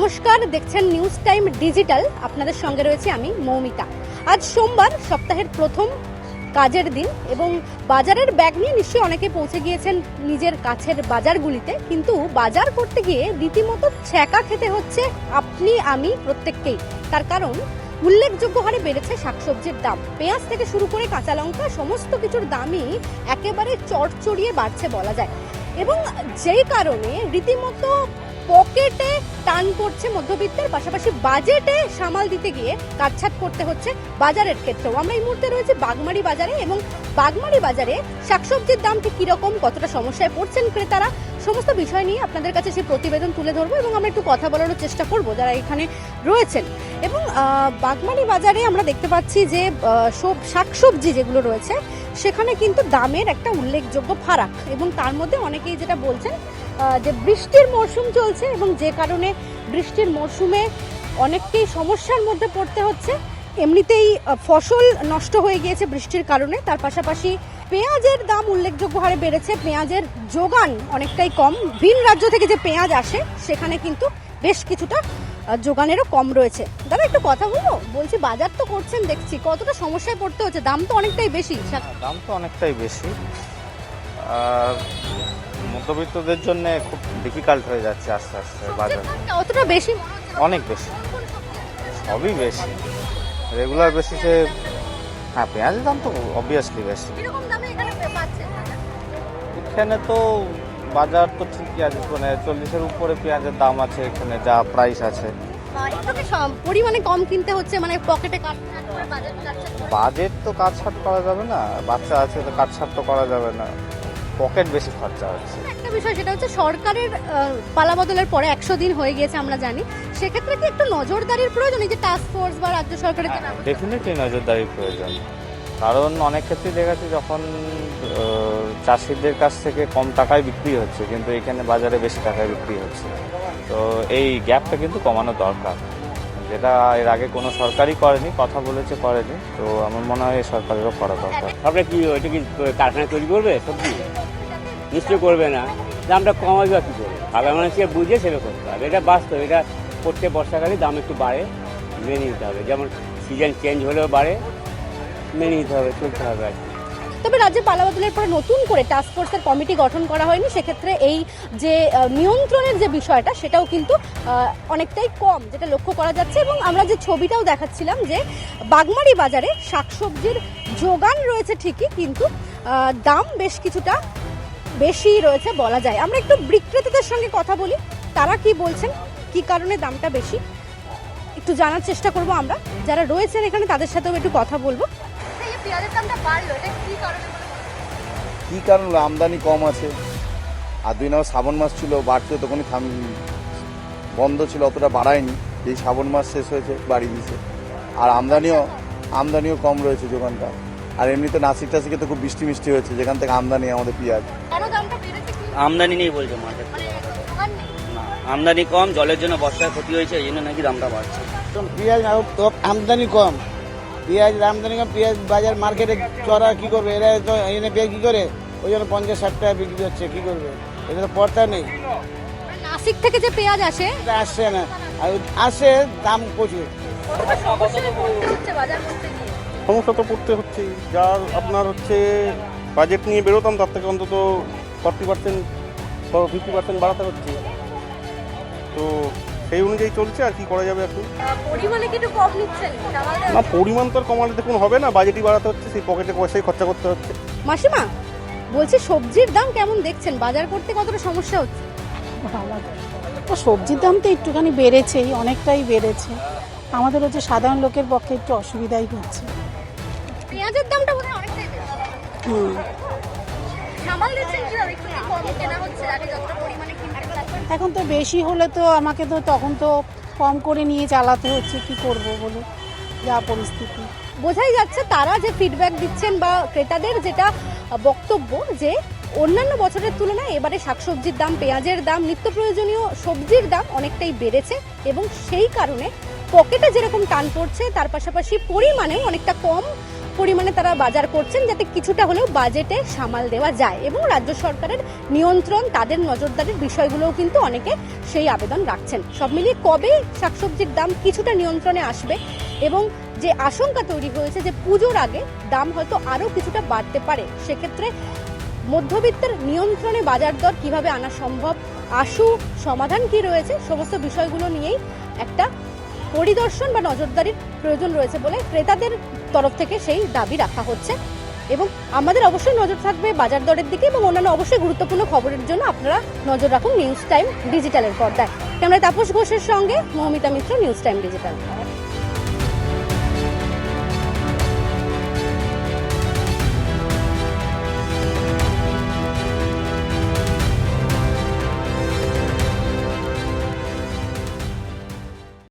নমস্কার, দেখছেন news time digital. আপনাদের সঙ্গে রয়েছে আমি মৌমিতা। আজ সোমবার, সপ্তাহের প্রথম কাজের দিন এবং বাজারের ব্যাগ নিয়ে নিশ্চয়ই অনেকে পৌঁছে গিয়েছেন নিজের কাছের বাজারগুলিতে, কিন্তু বাজার করতে গিয়ে রীতিমতো ছ্যাঁকা খেতে হচ্ছে আপনি আমি প্রত্যেককেই। তার কারণ উল্লেখযোগ্য হারে বেড়েছে শাকসবজির দাম। পেঁয়াজ থেকে শুরু করে কাঁচা লঙ্কা সমস্ত কিছুর দামই একেবারে চড়চড়িয়ে বাড়ছে বলা যায়, এবং যেই কারণে রীতিমতো পকেটে টান পড়ছে মধ্যবিত্তের, পাশাপাশি বাজেটে সামাল দিতে গিয়ে কাটছাট করতে হচ্ছে বাজারের ক্ষেত্রেও। আমরা এই মুহূর্তে রয়েছে বাগমারি বাজারে, এবং বাগমারি বাজারে শাকসবজির দাম ঠিক কিরকম, কতটা সমস্যায় পড়ছেন ক্রেতারা, সমস্ত বিষয় নিয়ে আপনাদের কাছে সেই প্রতিবেদন তুলে ধরবো এবং আমরা একটু কথা বলার চেষ্টা করব যারা এখানে রয়েছেন। এবং বাগমারি বাজারে আমরা দেখতে পাচ্ছি যে সব শাকসবজি যেগুলো রয়েছে সেখানে কিন্তু দামের একটা উল্লেখযোগ্য ফারাক, এবং তার মধ্যে অনেকেই যেটা বলছেন যে বৃষ্টির মরশুম চলছে এবং যে কারণে বৃষ্টির মরশুমে অনেককেই সমস্যার মধ্যে পড়তে হচ্ছে। এমনিতেই ফসল নষ্ট হয়ে গিয়েছে বৃষ্টির কারণে, তার পাশাপাশি পেঁয়াজের দাম উল্লেখযোগ্য হারে বেড়েছে। পেঁয়াজের যোগান অনেকটাই কম, ভিন রাজ্য থেকে যে পেঁয়াজ আসে সেখানে কিন্তু বেশ কিছুটা যোগানেরও কম রয়েছে। দাদা একটু কথা বলবো, বলছি বাজার তো করছেন দেখছি, কতটা সমস্যায় পড়তে হচ্ছে? দাম তো অনেকটাই বেশি। দাম তো অনেকটাই বেশি, আর মধ্যবিত্তদের জন্য খুব ডিফিকাল্ট হয়ে যাচ্ছে আস্তে আস্তে বাজার। অতটা বেশি? অনেক বেশি, সবই বেশি। রেগুলার বেসিসে হ্যাঁ, পেঁয়াজের দাম তো অবভিয়াসলি বেশি। এখানে তো বাজার তো ঠিকই আছে, মানে 40-এর উপরে পেঁয়াজের দাম আছে এখানে, যা প্রাইস আছে। পরিমাণে কম কিনতে হচ্ছে, মানে পকেটে বাজেট তো কাটছাট করা যাবে না, বাচ্চা আছে তো কাটছাট তো করা যাবে না, পকেট বেশি খরচা হচ্ছে। একটা বিষয় সেটা হচ্ছে সরকারের পালাবদলের পরে 100 দিন হয়ে গিয়েছে আমরা জানি, সেক্ষেত্রে কি একটু নজরদারির প্রয়োজন, এই যে টাস্ক ফোর্স বা রাজ্য সরকারের? ডেফিনেটলি নজরদারির প্রয়োজন, কারণ অনেক ক্ষেত্রে দেখা যাচ্ছে যখন চাষিদের কাছ থেকে কম টাকায় বিক্রি হচ্ছে কিন্তু এখানে বাজারে বেশি টাকায় বিক্রি হচ্ছে, তো এই গ্যাপটা কিন্তু কমানো দরকার, যেটা এর আগে কোনো সরকারই করেনি, কথা বলেছে করেনি, তো আমার মনে হয় এই সরকারেরও করা দরকার। আপনার কি ওইটা কি কারখানা তৈরি করবে সবজি? নিশ্চয় করবে না, দামটা কমাবে বা কী করবে? সাধারণ মানুষকে বুঝে সেটা করতে হবে, এটা বাস্তব। এটা প্রত্যেক বর্ষাকালে দাম একটু বাড়ে, মেনে নিতে হবে, যেমন সিজন চেঞ্জ হলেও বাড়ে, মেনে নিতে হবে, চলতে হবে আর কি। তবে রাজ্যে পালাবদলের পরে নতুন করে টাস্ক ফোর্সের কমিটি গঠন করা হয়নি, সেক্ষেত্রে এই যে নিয়ন্ত্রণের যে বিষয়টা সেটাও কিন্তু অনেকটাই কম, যেটা লক্ষ্য করা যাচ্ছে। এবং আমরা যে ছবিটাও দেখাচ্ছিলাম যে বাগমারি বাজারে শাকসবজির যোগান রয়েছে ঠিকই, কিন্তু দাম বেশ কিছুটা বেশি রয়েছে বলা যায়। আমরা একটু বিক্রেতাদের সঙ্গে কথা বলি, তারা কি বলছেন, কি কারণে দামটা বেশি একটু জানার চেষ্টা করব। আমরা যারা রয়েছেন এখানে তাদের সাথেও একটু কথা বলবো। কি কারণ? আমদানি কম আছে, আর 2 নম্বর শ্রাবণ মাস ছিল, বাড়তে তখনই বন্ধ ছিল, অতটা বাড়ায়নি। এই শ্রাবণ মাস শেষ হয়েছে, বাড়ি দিয়েছে। আর আমদানিও কম রয়েছে যোগানটা। আর এমনিতে নাসিক টাসিকে তো খুব বৃষ্টি মিষ্টি হয়েছে, যেখান থেকে আমদানি আমাদের পেঁয়াজ। আমদানি নেই বলছে মার্কেট, আমদানি কম, জলের জন্য বর্ষায় ক্ষতি হয়েছে, এই জন্য নাকি দামটা বাড়ছে। পেঁয়াজ আমদানি কম, পেঁয়াজ আমদানি কম, পেঁয়াজ বাজার মার্কেটে চড়া কি করবে এরা? তো এনে পেঁয়াজ কি করে? ওই জন্য 50-60 টাকা বিক্রি হচ্ছে, কি করবে? এটা তো পড়তা নেই। নাসিক থেকে যে পেঁয়াজ আসে আসছে না, আর আসে দাম প্রচুর। সমস্যা তো পড়তে হচ্ছে, যার আপনার হচ্ছে বাজেট নিয়ে বেরোতাম তার থেকে অন্তত 40% 50% বাড়াতে হচ্ছে, তো সেই অনুযায়ী চলছে। আর কি করা যাবে এখন? পরিমাণে কি একটু কম নিচ্ছেন? না, পরিমাণ তো আর কমালে দেখুন হবে না, বাজেটই বাড়াতে হচ্ছে, সেই পকেটে পয়সাই খরচা করতে হচ্ছে। মাসিমা বলছি, সবজির দাম কেমন দেখছেন? বাজার করতে কতটা সমস্যা হচ্ছে? সবজির দাম তো একটুখানি বেড়েছেই, অনেকটাই বেড়েছে। আমাদের হচ্ছে সাধারণ লোকের পক্ষে একটু অসুবিধাই হচ্ছে। পেঁয়াজের দামটা বোধহয় অনেকটাই বেড়েছে। সামাল দিচ্ছেন কিভাবে? একটু কম কেনা হচ্ছে, আগে যতটা পরিমাণে কিনতে পারতেন। এখন তো বেশি হলে তো আমাকে তো তখন তো কম করে নিয়ে চালাতে হচ্ছে, কি করব বলো, যা পরিস্থিতি। বোঝাই যাচ্ছে তারা যে ফিডব্যাক দিচ্ছেন বা ক্রেতাদের যেটা বক্তব্য, যে অন্যান্য বছরের তুলনায় এবারে শাকসবজির দাম, পেঁয়াজের দাম, নিত্য প্রয়োজনীয় সবজির দাম অনেকটাই বেড়েছে, এবং সেই কারণে পকেটে যেরকম টান পড়ছে তার পাশাপাশি পরিমাণেও অনেকটা কম পরিমাণে তারা বাজার করছেন, যাতে কিছুটা হলেও বাজেটে সামাল দেওয়া যায়, এবং রাজ্য সরকারের নিয়ন্ত্রণ, তাদের নজরদারির বিষয়গুলোও কিন্তু অনেকে সেই আবেদন রাখছেন। সব মিলিয়ে কবে শাকসবজির দাম কিছুটা নিয়ন্ত্রণে আসবে, এবং যে আশঙ্কা তৈরি হয়েছে যে পুজোর আগে দাম হয়তো আরও কিছুটা বাড়তে পারে, সেক্ষেত্রে মধ্যবিত্তের নিয়ন্ত্রণে বাজার দর কিভাবে আনা সম্ভব, আশু সমাধান কি রয়েছে, সমস্ত বিষয়গুলো নিয়েই একটা পরিদর্শন বা নজরদারির প্রয়োজন রয়েছে বলে ক্রেতাদের তরফ থেকে সেই দাবি রাখা হচ্ছে। এবং আমাদের অবশ্যই নজর থাকবে বাজার দরের দিকে, এবং অন্যান্য অবশ্যই গুরুত্বপূর্ণ খবরের জন্য আপনারা নজর রাখুন নিউজ টাইম ডিজিটালের পর্দায়। ক্যামেরায় তাপস ঘোষের সঙ্গে মৌমিতা মিত্র, নিউজ টাইম ডিজিটাল।